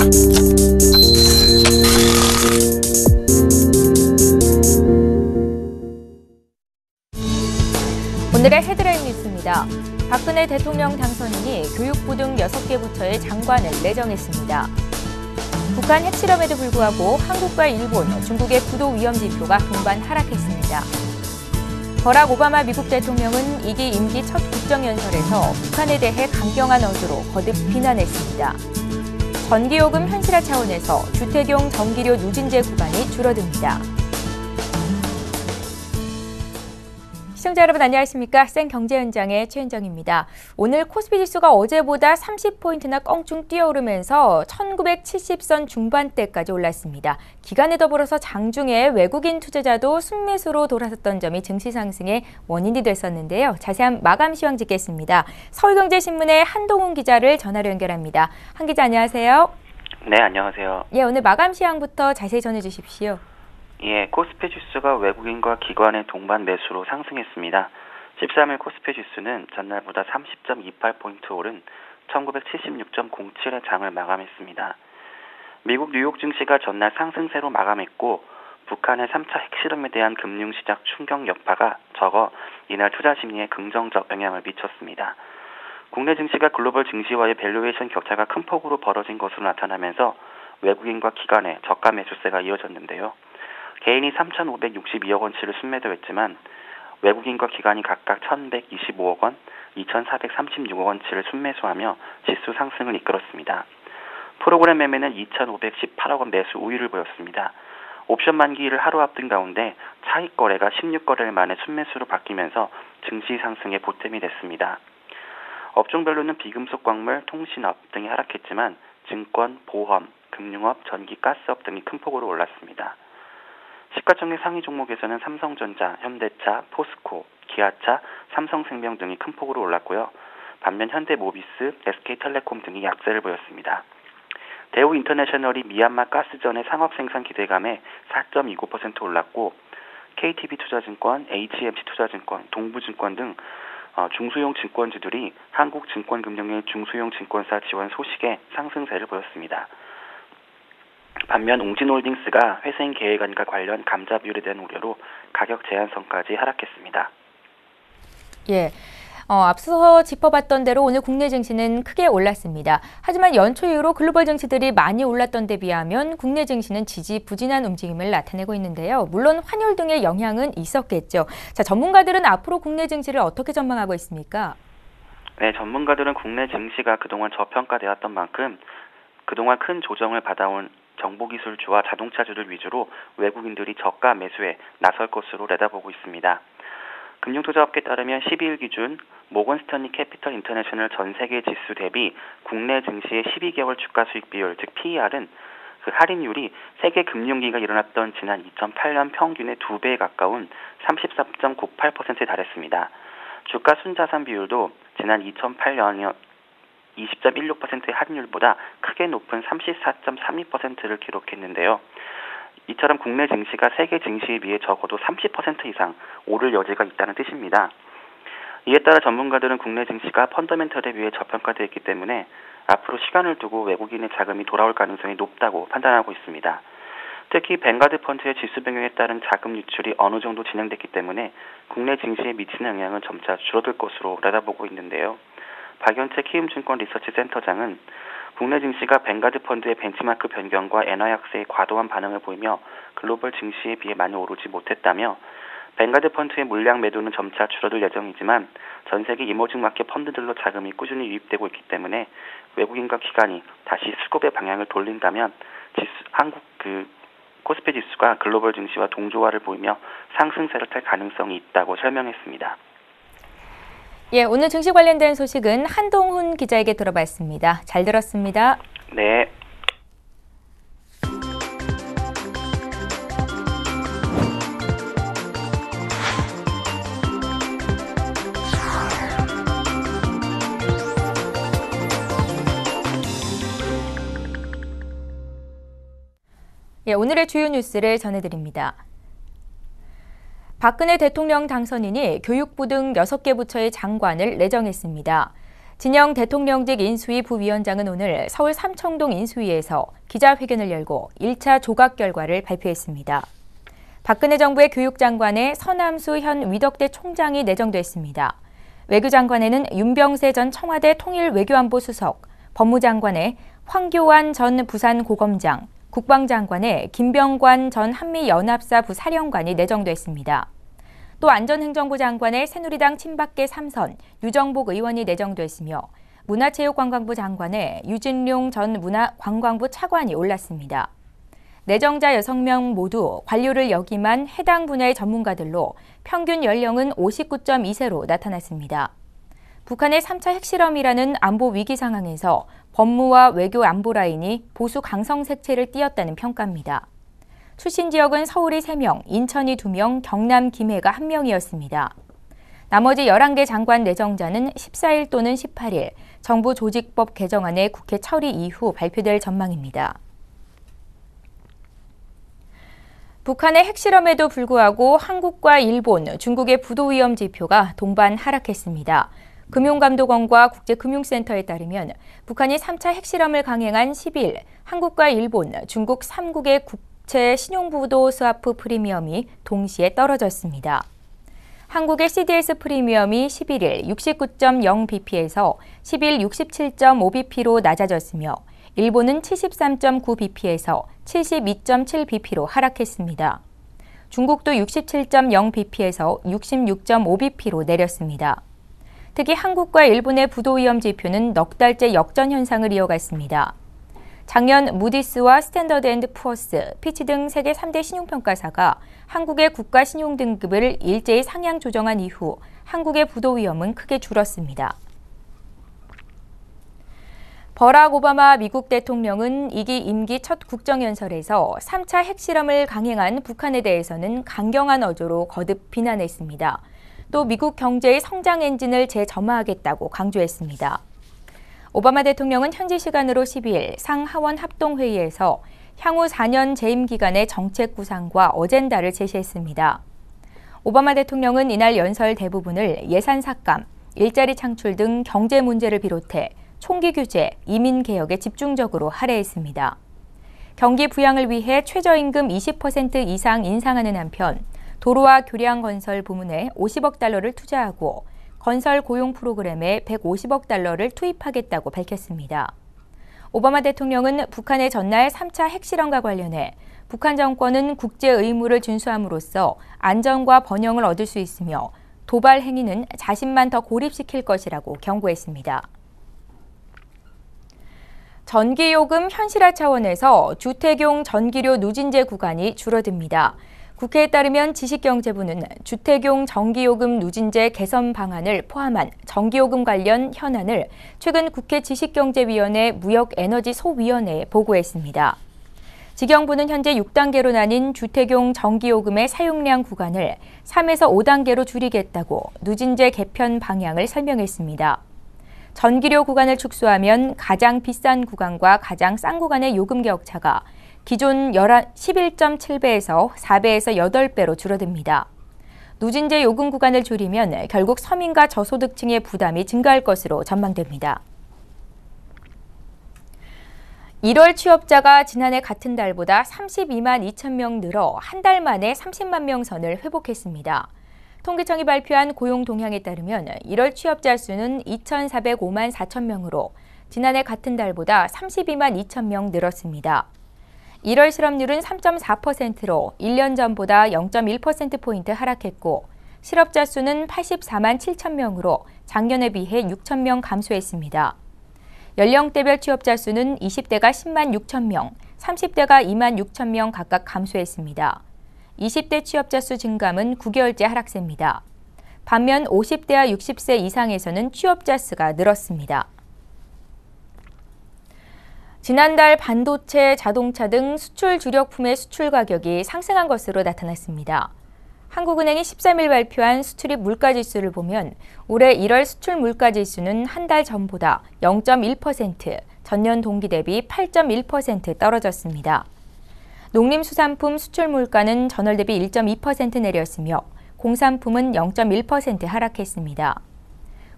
오늘의 헤드라인 뉴스입니다. 박근혜 대통령 당선인이 교육부 등 6개 부처의 장관을 내정했습니다. 북한 핵실험에도 불구하고 한국과 일본, 중국의 부도 위험 지표가 동반 하락했습니다. 버락 오바마 미국 대통령은 2기 임기 첫 국정연설에서 북한에 대해 강경한 어조로 거듭 비난했습니다. 전기요금 현실화 차원에서 주택용 전기료 누진제 구간이 줄어듭니다. 시청자 여러분 안녕하십니까? 생경제현장의 최현정입니다. 오늘 코스피 지수가 어제보다 30포인트나 껑충 뛰어오르면서 1970선 중반대까지 올랐습니다. 기간에 더불어서 장중에 외국인 투자자도 순매수로 돌아섰던 점이 증시 상승의 원인이 됐었는데요. 자세한 마감 시황 짓겠습니다. 서울경제신문의 한동훈 기자를 전화로 연결합니다. 한 기자 안녕하세요. 네, 안녕하세요. 예, 오늘 마감 시황부터 자세히 전해주십시오. 예, 코스피 지수가 외국인과 기관의 동반 매수로 상승했습니다. 13일 코스피 지수는 전날보다 30.28포인트 오른 1976.07의 장을 마감했습니다. 미국 뉴욕 증시가 전날 상승세로 마감했고 북한의 3차 핵실험에 대한 금융시장 충격 여파가 적어 이날 투자 심리에 긍정적 영향을 미쳤습니다. 국내 증시가 글로벌 증시와의 밸류에이션 격차가 큰 폭으로 벌어진 것으로 나타나면서 외국인과 기관의 저가 매수세가 이어졌는데요. 개인이 3,562억 원치를 순매도했지만 외국인과 기관이 각각 1,125억 원, 2,436억 원치를 순매수하며 지수 상승을 이끌었습니다. 프로그램 매매는 2,518억 원 매수 우위를 보였습니다. 옵션 만기일을 하루 앞둔 가운데 차익 거래가 16거래일 만에 순매수로 바뀌면서 증시 상승에 보탬이 됐습니다. 업종별로는 비금속 광물, 통신업 등이 하락했지만 증권, 보험, 금융업, 전기, 가스업 등이 큰 폭으로 올랐습니다. 시가총액 상위 종목에서는 삼성전자, 현대차, 포스코, 기아차, 삼성생명 등이 큰 폭으로 올랐고요. 반면 현대모비스, SK텔레콤 등이 약세를 보였습니다. 대우인터내셔널이 미얀마 가스전의 상업생산 기대감에 4.29% 올랐고 KTB투자증권, HMC투자증권, 동부증권 등 중소형 증권주들이 한국증권금융의 중소형 증권사 지원 소식에 상승세를 보였습니다. 반면 웅진홀딩스가 회생 계획안과 관련 감자 비율에 대한 우려로 가격 제한선까지 하락했습니다. 예, 앞서 짚어봤던 대로 오늘 국내 증시는 크게 올랐습니다. 하지만 연초 이후로 글로벌 증시들이 많이 올랐던 데 비하면 국내 증시는 지지부진한 움직임을 나타내고 있는데요. 물론 환율 등의 영향은 있었겠죠. 자, 전문가들은 앞으로 국내 증시를 어떻게 전망하고 있습니까? 네, 전문가들은 국내 증시가 그동안 저평가되었던 만큼 그동안 큰 조정을 받아온 정보기술주와 자동차주를 위주로 외국인들이 저가 매수에 나설 것으로 내다보고 있습니다. 금융투자업계에 따르면 12일 기준 모건스탠리 캐피털 인터내셔널 전 세계 지수 대비 국내 증시의 12개월 주가 수익 비율, 즉 PER은 그 할인율이 세계 금융위기가 일어났던 지난 2008년 평균의 2배에 가까운 34.98%에 달했습니다. 주가 순자산 비율도 지난 2008년 20.16%의 할인율보다 크게 높은 34.32%를 기록했는데요. 이처럼 국내 증시가 세계 증시에 비해 적어도 30% 이상 오를 여지가 있다는 뜻입니다. 이에 따라 전문가들은 국내 증시가 펀더멘털에 비해 저평가되어 있기 때문에 앞으로 시간을 두고 외국인의 자금이 돌아올 가능성이 높다고 판단하고 있습니다. 특히 뱅가드 펀드의 지수 변경에 따른 자금 유출이 어느 정도 진행됐기 때문에 국내 증시에 미치는 영향은 점차 줄어들 것으로 내다보고 있는데요. 박연채 키움증권 리서치 센터장은 국내 증시가 뱅가드 펀드의 벤치마크 변경과 엔화 약세의 과도한 반응을 보이며 글로벌 증시에 비해 많이 오르지 못했다며 뱅가드 펀드의 물량 매도는 점차 줄어들 예정이지만 전 세계 이머징 마켓 펀드들로 자금이 꾸준히 유입되고 있기 때문에 외국인과 기관이 다시 수급의 방향을 돌린다면 코스피 지수가 글로벌 증시와 동조화를 보이며 상승세를 탈 가능성이 있다고 설명했습니다. 예, 오늘 증시 관련된 소식은 한동훈 기자에게 들어봤습니다. 잘 들었습니다. 네. 예, 오늘의 주요 뉴스를 전해드립니다. 박근혜 대통령 당선인이 교육부 등 6개 부처의 장관을 내정했습니다. 진영 대통령직 인수위 부위원장은 오늘 서울 삼청동 인수위에서 기자회견을 열고 1차 조각 결과를 발표했습니다. 박근혜 정부의 교육장관에 서남수 현 위덕대 총장이 내정됐습니다. 외교장관에는 윤병세 전 청와대 통일외교안보 수석, 법무장관에 황교안 전 부산고검장, 국방장관에 김병관 전 한미연합사부 사령관이 내정됐습니다. 또 안전행정부 장관에 새누리당 친박계 3선 유정복 의원이 내정됐으며 문화체육관광부 장관에 유진룡 전 문화관광부 차관이 올랐습니다. 내정자 6명 모두 관료를 역임한 해당 분야의 전문가들로 평균 연령은 59.2세로 나타났습니다. 북한의 3차 핵실험이라는 안보 위기 상황에서 법무와 외교 안보 라인이 보수 강성 색채를 띠었다는 평가입니다. 출신 지역은 서울이 3명, 인천이 2명, 경남 김해가 1명이었습니다. 나머지 11개 장관 내정자는 14일 또는 18일 정부 조직법 개정안의 국회 처리 이후 발표될 전망입니다. 북한의 핵실험에도 불구하고 한국과 일본, 중국의 부도위험 지표가 동반 하락했습니다. 금융감독원과 국제금융센터에 따르면 북한이 3차 핵실험을 강행한 10일 한국과 일본, 중국 3국의 국채 신용부도 스와프 프리미엄이 동시에 떨어졌습니다. 한국의 CDS 프리미엄이 11일 69.0bp에서 10일 67.5bp로 낮아졌으며 일본은 73.9bp에서 72.7bp로 하락했습니다. 중국도 67.0bp에서 66.5bp로 내렸습니다. 특히 한국과 일본의 부도위험 지표는 넉 달째 역전 현상을 이어갔습니다. 작년 무디스와 스탠더드 앤드 푸어스, 피치 등 세계 3대 신용평가사가 한국의 국가 신용 등급을 일제히 상향 조정한 이후 한국의 부도위험은 크게 줄었습니다. 버락 오바마 미국 대통령은 2기 임기 첫 국정연설에서 3차 핵실험을 강행한 북한에 대해서는 강경한 어조로 거듭 비난했습니다. 또 미국 경제의 성장 엔진을 재점화하겠다고 강조했습니다. 오바마 대통령은 현지 시간으로 12일 상하원 합동회의에서 향후 4년 재임 기간의 정책 구상과 어젠다를 제시했습니다. 오바마 대통령은 이날 연설 대부분을 예산 삭감, 일자리 창출 등 경제 문제를 비롯해 총기 규제, 이민 개혁에 집중적으로 할애했습니다. 경기 부양을 위해 최저임금 20% 이상 인상하는 한편 도로와 교량 건설 부문에 50억 달러를 투자하고 건설 고용 프로그램에 150억 달러를 투입하겠다고 밝혔습니다. 오바마 대통령은 북한의 전날 3차 핵실험과 관련해 북한 정권은 국제 의무를 준수함으로써 안정과 번영을 얻을 수 있으며 도발 행위는 자신만 더 고립시킬 것이라고 경고했습니다. 전기요금 현실화 차원에서 주택용 전기료 누진제 구간이 줄어듭니다. 국회에 따르면 지식경제부는 주택용 전기요금 누진제 개선 방안을 포함한 전기요금 관련 현안을 최근 국회 지식경제위원회 무역에너지소위원회에 보고했습니다. 지경부는 현재 6단계로 나뉜 주택용 전기요금의 사용량 구간을 3에서 5단계로 줄이겠다고 누진제 개편 방향을 설명했습니다. 전기료 구간을 축소하면 가장 비싼 구간과 가장 싼 구간의 요금 격차가 기존 11.7배에서 4배에서 8배로 줄어듭니다. 누진제 요금 구간을 줄이면 결국 서민과 저소득층의 부담이 증가할 것으로 전망됩니다. 1월 취업자가 지난해 같은 달보다 32만 2천 명 늘어 한 달 만에 30만 명 선을 회복했습니다. 통계청이 발표한 고용 동향에 따르면 1월 취업자 수는 2,405만 4천 명으로 지난해 같은 달보다 32만 2천 명 늘었습니다. 1월 실업률은 3.4%로 1년 전보다 0.1%포인트 하락했고 실업자 수는 84만 7천 명으로 작년에 비해 6천 명 감소했습니다. 연령대별 취업자 수는 20대가 10만 6천 명, 30대가 2만 6천 명 각각 감소했습니다. 20대 취업자 수 증감은 9개월째 하락세입니다. 반면 50대와 60세 이상에서는 취업자 수가 늘었습니다. 지난달 반도체, 자동차 등 수출 주력품의 수출 가격이 상승한 것으로 나타났습니다. 한국은행이 13일 발표한 수출입 물가지수를 보면 올해 1월 수출 물가지수는 한 달 전보다 0.1%, 전년 동기 대비 8.1% 떨어졌습니다. 농림수산품 수출 물가는 전월 대비 1.2% 내렸으며 공산품은 0.1% 하락했습니다.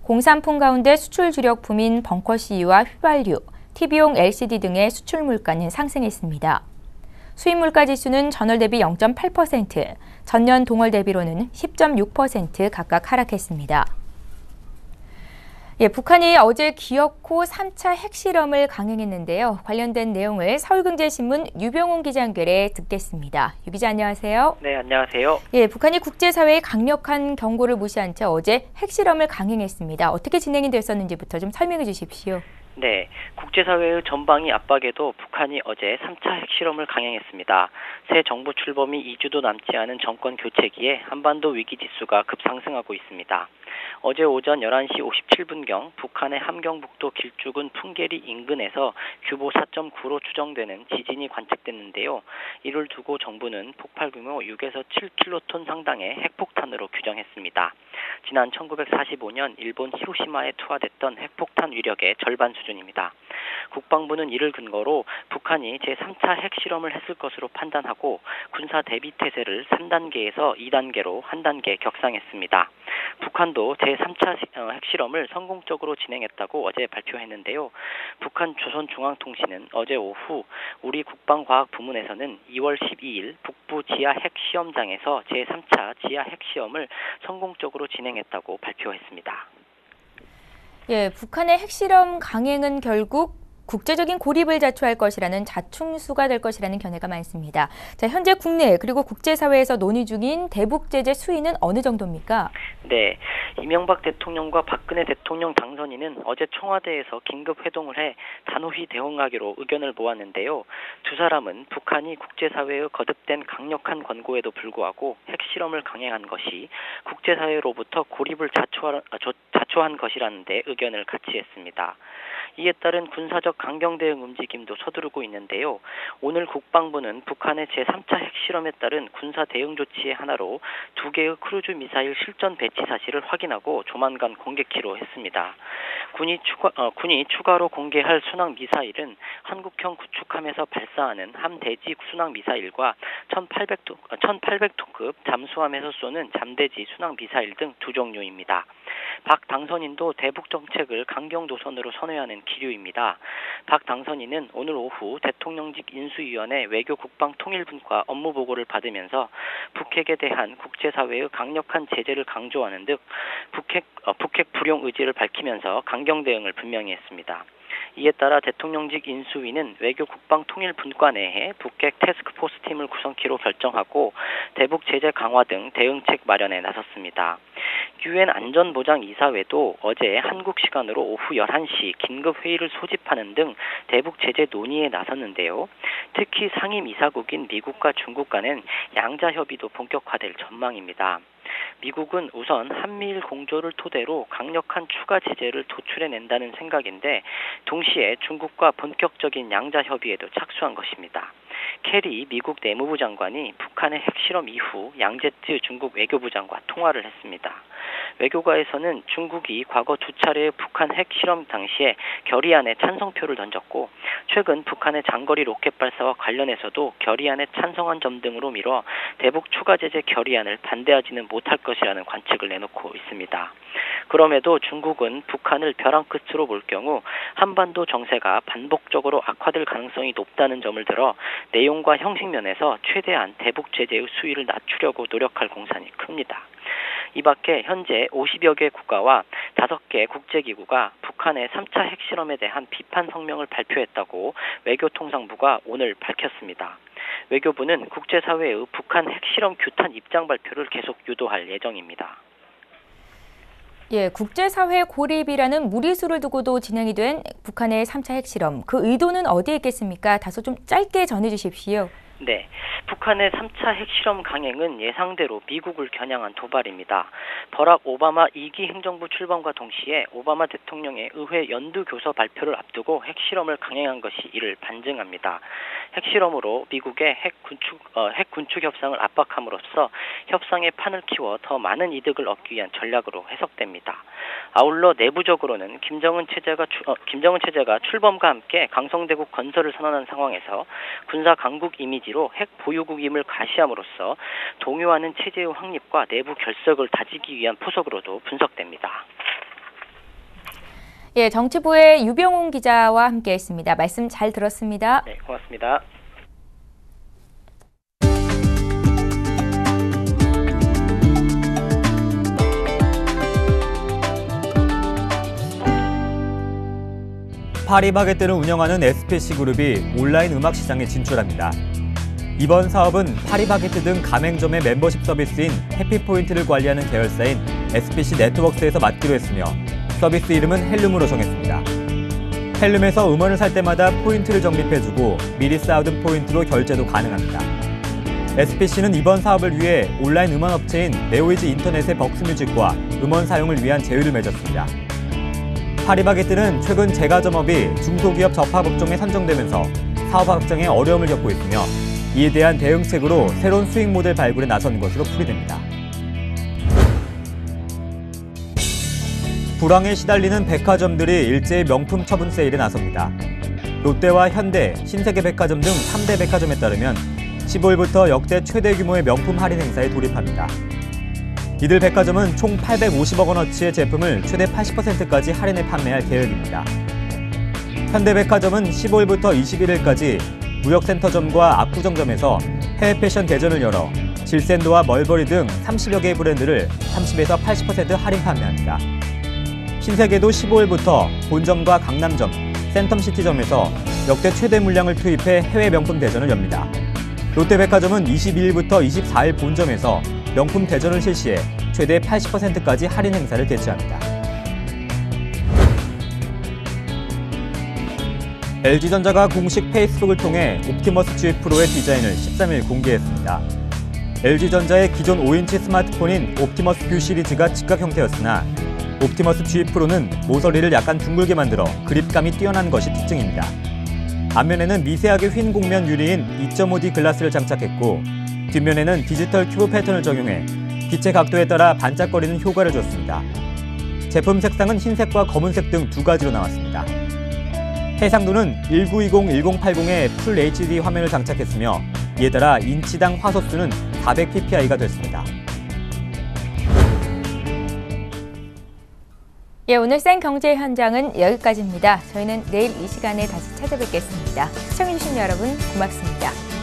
공산품 가운데 수출 주력품인 벙커 CU와 휘발유, TV용 LCD 등의 수출 물가는 상승했습니다. 수입 물가 지수는 전월 대비 0.8%, 전년 동월 대비로는 10.6% 각각 하락했습니다. 북한이 어제 기어코 3차 핵실험을 강행했는데요. 관련된 내용을 서울경제신문 유병훈 기자 연결해 듣겠습니다. 유 기자 안녕하세요. 네, 안녕하세요. 북한이 국제사회의 강력한 경고를 무시한 채 어제 핵실험을 강행했습니다. 어떻게 진행이 됐었는지부터 좀 설명해 주십시오. 네, 국제사회의 전방위 압박에도 북한이 어제 3차 핵실험을 강행했습니다. 새 정부 출범이 2주도 남지 않은 정권 교체기에 한반도 위기 지수가 급상승하고 있습니다. 어제 오전 11시 57분경 북한의 함경북도 길쭉은 풍계리 인근에서 규모 4.9로 추정되는 지진이 관측됐는데요. 이를 두고 정부는 폭발 규모 6에서 7킬로톤 상당의 핵폭탄으로 규정했습니다. 지난 1945년 일본 히로시마에 투하됐던 핵폭탄 위력의 절반 수준입니다. 국방부는 이를 근거로 북한이 제3차 핵실험을 했을 것으로 판단하고 군사 대비 태세를 3단계에서 2단계로 한 단계 격상했습니다. 북한도 제3차 핵실험을 성공적으로 진행했다고 어제 발표했는데요. 북한 조선중앙통신은 어제 오후 우리 국방과학부문에서는 2월 12일 북부 지하 핵시험장에서 제3차 지하 핵시험을 성공적으로 진행했다고 발표했습니다. 북한의 핵실험 강행은 결국 국제적인 고립을 자초할 것이라는 자충수가 될 것이라는 견해가 많습니다. 자, 현재 국내 그리고 국제사회에서 논의 중인 대북 제재 수위는 어느 정도입니까? 네, 이명박 대통령과 박근혜 대통령 당선인은 어제 청와대에서 긴급 회동을 해 단호히 대응하기로 의견을 모았는데요. 두 사람은 북한이 국제사회의 거듭된 강력한 권고에도 불구하고 핵실험을 강행한 것이 국제사회로부터 고립을 자초한 것이라는 데 의견을 같이 했습니다. 이에 따른 군사적 강경 대응 움직임도 서두르고 있는데요. 오늘 국방부는 북한의 제3차 핵실험에 따른 군사 대응 조치의 하나로 2개의 크루즈 미사일 실전 배치 사실을 확인하고 조만간 공개키로 했습니다. 군이 추가로 공개할 순항 미사일은 한국형 구축함에서 발사하는 함대지 순항 미사일과 1800톤급 잠수함에서 쏘는 잠대지 순항 미사일 등 두 종류입니다. 박 당선인도 대북 정책을 강경 노선으로 선회하는 기류입니다. 박 당선인은 오늘 오후 대통령직 인수위원회 외교국방통일분과 업무보고를 받으면서 북핵에 대한 국제사회의 강력한 제재를 강조하는 등 북핵 불용 의지를 밝히면서 강경 대응을 분명히 했습니다. 이에 따라 대통령직 인수위는 외교국방통일분과 내에 북핵 태스크포스 팀을 구성키로 결정하고 대북 제재 강화 등 대응책 마련에 나섰습니다. 유엔 안전보장이사회도 어제 한국 시간으로 오후 11시 긴급 회의를 소집하는 등 대북 제재 논의에 나섰는데요. 특히 상임 이사국인 미국과 중국 간엔 양자 협의도 본격화될 전망입니다. 미국은 우선 한미일 공조를 토대로 강력한 추가 제재를 도출해낸다는 생각인데 동시에 중국과 본격적인 양자 협의에도 착수한 것입니다. 캐리 미국 내무부 장관이 북한의 핵실험 이후 양제츠 중국 외교부 장과 통화를 했습니다. 외교가에서는 중국이 과거 두 차례의 북한 핵실험 당시에 결의안에 찬성표를 던졌고 최근 북한의 장거리 로켓 발사와 관련해서도 결의안에 찬성한 점 등으로 미뤄 대북 추가 제재 결의안을 반대하지는 못할 것이라는 관측을 내놓고 있습니다. 그럼에도 중국은 북한을 벼랑 끝으로 볼 경우 한반도 정세가 반복적으로 악화될 가능성이 높다는 점을 들어 내용과 형식 면에서 최대한 대북 제재의 수위를 낮추려고 노력할 공산이 큽니다. 이 밖에 현재 50여 개 국가와 5개 국제기구가 북한의 3차 핵실험에 대한 비판 성명을 발표했다고 외교통상부가 오늘 밝혔습니다. 외교부는 국제사회의 북한 핵실험 규탄 입장 발표를 계속 유도할 예정입니다. 국제사회 고립이라는 무리수를 두고도 진행이 된 북한의 3차 핵실험, 그 의도는 어디에 있겠습니까? 다소 좀 짧게 전해주십시오. 네, 북한의 3차 핵실험 강행은 예상대로 미국을 겨냥한 도발입니다. 버락 오바마 2기 행정부 출범과 동시에 오바마 대통령의 의회 연두교서 발표를 앞두고 핵실험을 강행한 것이 이를 반증합니다. 핵실험으로 미국의 핵 군축 협상을 압박함으로써 협상의 판을 키워 더 많은 이득을 얻기 위한 전략으로 해석됩니다. 아울러 내부적으로는 김정은 체제가 출범과 함께 강성대국 건설을 선언한 상황에서 군사 강국 이미지로 핵 보유국임을 가시함으로써 동요하는 체제의 확립과 내부 결석을 다지기 위한 포석으로도 분석됩니다. 예, 정치부의 유병훈 기자와 함께했습니다. 말씀 잘 들었습니다. 네, 고맙습니다. 파리바게뜨를 운영하는 SPC 그룹이 온라인 음악 시장에 진출합니다. 이번 사업은 파리바게뜨 등 가맹점의 멤버십 서비스인 해피포인트를 관리하는 계열사인 SPC 네트워크스에서 맡기로 했으며 서비스 이름은 헬룸으로 정했습니다. 헬룸에서 음원을 살 때마다 포인트를 적립해주고 미리 쌓아둔 포인트로 결제도 가능합니다. SPC는 이번 사업을 위해 온라인 음원 업체인 네오이즈 인터넷의 벅스뮤직과 음원 사용을 위한 제휴를 맺었습니다. 파리바게뜨는 최근 제과점업이 중소기업 적합업종에 선정되면서 사업 확장에 어려움을 겪고 있으며 이에 대한 대응책으로 새로운 수익 모델 발굴에 나선 것으로 풀이됩니다. 불황에 시달리는 백화점들이 일제히 명품 처분 세일에 나섭니다. 롯데와 현대, 신세계백화점 등 3대 백화점에 따르면 15일부터 역대 최대 규모의 명품 할인 행사에 돌입합니다. 이들 백화점은 총 850억 원어치의 제품을 최대 80%까지 할인해 판매할 계획입니다. 현대백화점은 15일부터 21일까지 무역센터점과 압구정점에서 해외 패션 대전을 열어 질샌도와 멀버리 등 30여 개의 브랜드를 30에서 80% 할인 판매합니다. 신세계도 15일부터 본점과 강남점, 센텀시티점에서 역대 최대 물량을 투입해 해외 명품 대전을 엽니다. 롯데백화점은 22일부터 24일 본점에서 명품 대전을 실시해 최대 80%까지 할인 행사를 개최합니다. LG전자가 공식 페이스북을 통해 옵티머스 G 프로의 디자인을 13일 공개했습니다. LG전자의 기존 5인치 스마트폰인 옵티머스 뷰 시리즈가 직각 형태였으나 옵티머스 G 프로는 모서리를 약간 둥글게 만들어 그립감이 뛰어난 것이 특징입니다. 앞면에는 미세하게 휜 곡면 유리인 2.5D 글라스를 장착했고 뒷면에는 디지털 큐브 패턴을 적용해 빛의 각도에 따라 반짝거리는 효과를 줬습니다. 제품 색상은 흰색과 검은색 등 두 가지로 나왔습니다. 해상도는 1920-1080의 풀 HD 화면을 장착했으며 이에 따라 인치당 화소수는 400ppi가 됐습니다. 예, 오늘 생경제 현장은 여기까지입니다. 저희는 내일 이 시간에 다시 찾아뵙겠습니다. 시청해주신 여러분 고맙습니다.